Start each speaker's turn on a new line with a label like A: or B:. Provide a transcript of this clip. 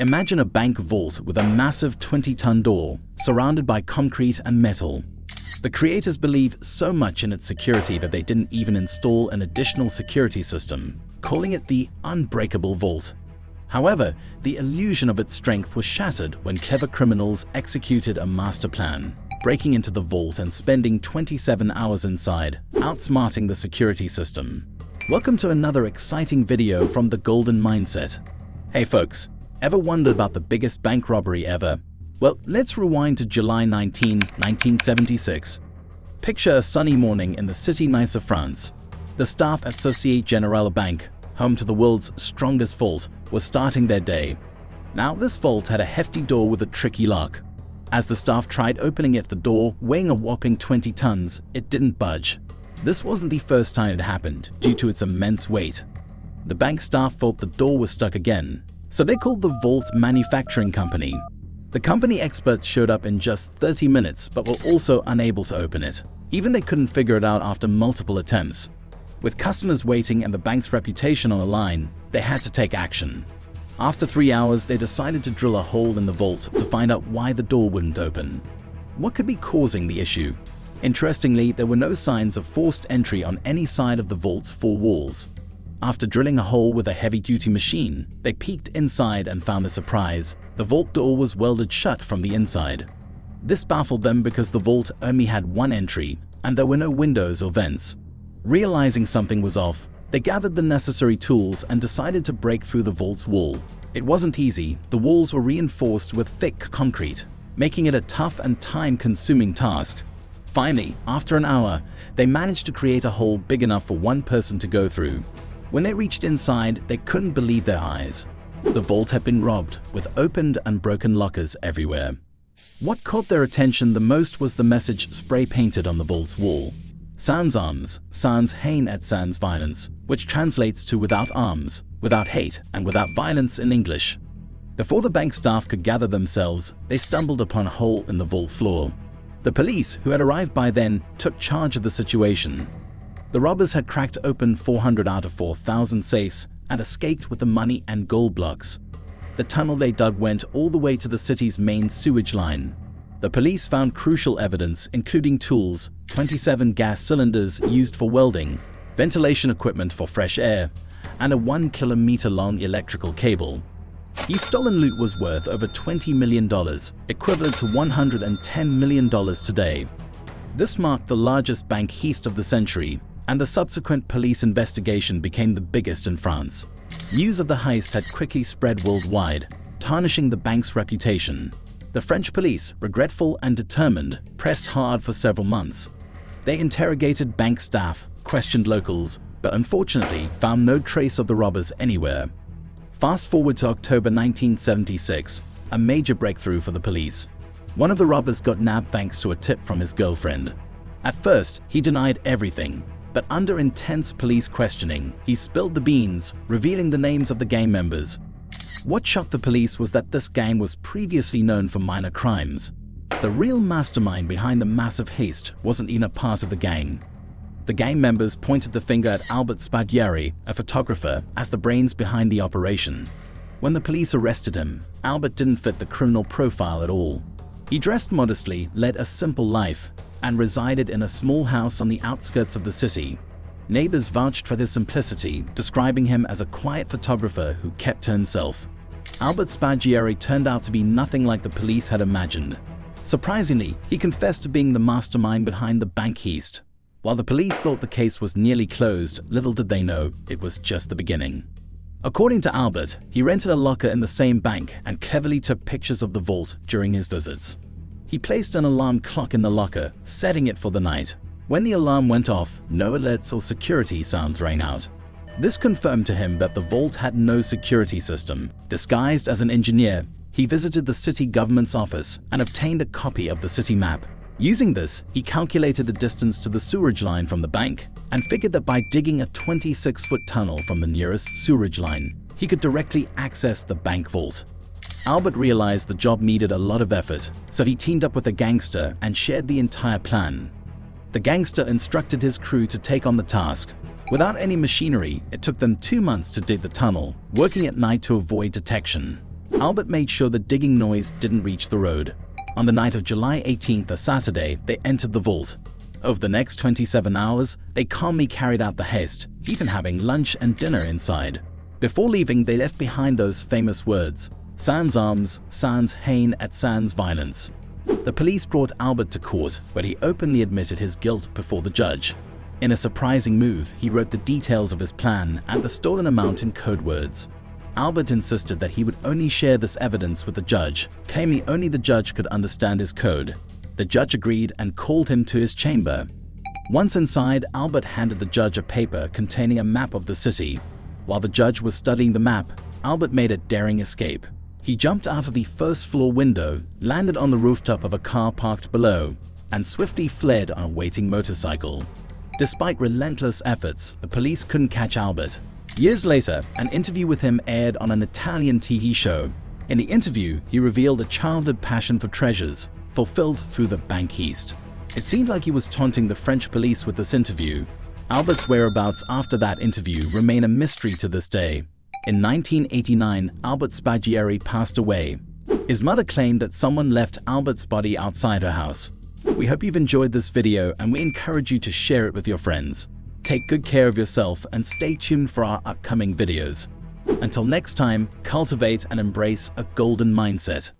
A: Imagine a bank vault with a massive 20-ton door surrounded by concrete and metal. The creators believed so much in its security that they didn't even install an additional security system, calling it the unbreakable vault. However, the illusion of its strength was shattered when clever criminals executed a master plan, breaking into the vault and spending 27 hours inside, outsmarting the security system. Welcome to another exciting video from the Golden Mindset. Hey folks, ever wondered about the biggest bank robbery ever? Well, let's rewind to July 19, 1976. Picture a sunny morning in the city Nice of France. The staff at Société Générale Bank, home to the world's strongest vault, was starting their day. Now, this vault had a hefty door with a tricky lock. As the staff tried opening it, the door, weighing a whopping 20 tons, it didn't budge. This wasn't the first time it happened, due to its immense weight. The bank staff thought the door was stuck again, so they called the vault manufacturing company. The company experts showed up in just 30 minutes but were also unable to open it. Even they couldn't figure it out after multiple attempts. With customers waiting and the bank's reputation on the line, they had to take action. After 3 hours, they decided to drill a hole in the vault to find out why the door wouldn't open. What could be causing the issue? Interestingly, there were no signs of forced entry on any side of the vault's 4 walls. After drilling a hole with a heavy-duty machine, they peeked inside and found a surprise. The vault door was welded shut from the inside. This baffled them because the vault only had one entry, and there were no windows or vents. Realizing something was off, they gathered the necessary tools and decided to break through the vault's wall. It wasn't easy. The walls were reinforced with thick concrete, making it a tough and time-consuming task. Finally, after an hour, they managed to create a hole big enough for one person to go through. When they reached inside, they couldn't believe their eyes. The vault had been robbed, with opened and broken lockers everywhere. What caught their attention the most was the message spray-painted on the vault's wall. Sans armes, sans haine et sans violence, which translates to without arms, without hate, and without violence in English. Before the bank staff could gather themselves, they stumbled upon a hole in the vault floor. The police, who had arrived by then, took charge of the situation. The robbers had cracked open 400 out of 4,000 safes and escaped with the money and gold blocks. The tunnel they dug went all the way to the city's main sewage line. The police found crucial evidence, including tools, 27 gas cylinders used for welding, ventilation equipment for fresh air, and a 1-kilometer-long electrical cable. The stolen loot was worth over $20 million, equivalent to $110 million today. This marked the largest bank heist of the century, and the subsequent police investigation became the biggest in France. News of the heist had quickly spread worldwide, tarnishing the bank's reputation. The French police, regretful and determined, pressed hard for several months. They interrogated bank staff, questioned locals, but unfortunately found no trace of the robbers anywhere. Fast forward to October 1976, a major breakthrough for the police. One of the robbers got nabbed thanks to a tip from his girlfriend. At first, he denied everything, but under intense police questioning, he spilled the beans, revealing the names of the gang members. What shocked the police was that this gang was previously known for minor crimes. The real mastermind behind the massive heist wasn't even a part of the gang. The gang members pointed the finger at Albert Spaggiari, a photographer, as the brains behind the operation. When the police arrested him, Albert didn't fit the criminal profile at all. He dressed modestly, led a simple life, and resided in a small house on the outskirts of the city. Neighbors vouched for his simplicity, describing him as a quiet photographer who kept to himself. Albert Spaggiari turned out to be nothing like the police had imagined. Surprisingly, he confessed to being the mastermind behind the bank heist. While the police thought the case was nearly closed, little did they know it was just the beginning. According to Albert, he rented a locker in the same bank and cleverly took pictures of the vault during his visits. He placed an alarm clock in the locker, setting it for the night. When the alarm went off, no alerts or security sounds rang out. This confirmed to him that the vault had no security system. Disguised as an engineer, he visited the city government's office and obtained a copy of the city map. Using this, he calculated the distance to the sewerage line from the bank and figured that by digging a 26-foot tunnel from the nearest sewerage line, he could directly access the bank vault. Albert realized the job needed a lot of effort, so he teamed up with a gangster and shared the entire plan. The gangster instructed his crew to take on the task. Without any machinery, it took them 2 months to dig the tunnel, working at night to avoid detection. Albert made sure the digging noise didn't reach the road. On the night of July 18th, a Saturday, they entered the vault. Over the next 27 hours, they calmly carried out the heist, even having lunch and dinner inside. Before leaving, they left behind those famous words, "Sans armes, sans haine et sans violence." The police brought Albert to court, where he openly admitted his guilt before the judge. In a surprising move, he wrote the details of his plan and the stolen amount in code words. Albert insisted that he would only share this evidence with the judge, claiming only the judge could understand his code. The judge agreed and called him to his chamber. Once inside, Albert handed the judge a paper containing a map of the city. While the judge was studying the map, Albert made a daring escape. He jumped out of the first-floor window, landed on the rooftop of a car parked below, and swiftly fled on a waiting motorcycle. Despite relentless efforts, the police couldn't catch Albert. Years later, an interview with him aired on an Italian TV show. In the interview, he revealed a childhood passion for treasures, fulfilled through the bank heist. It seemed like he was taunting the French police with this interview. Albert's whereabouts after that interview remain a mystery to this day. In 1989, Albert Spaggiari passed away. His mother claimed that someone left Albert's body outside her house. We hope you've enjoyed this video, and we encourage you to share it with your friends. Take good care of yourself and stay tuned for our upcoming videos. Until next time, cultivate and embrace a golden mindset.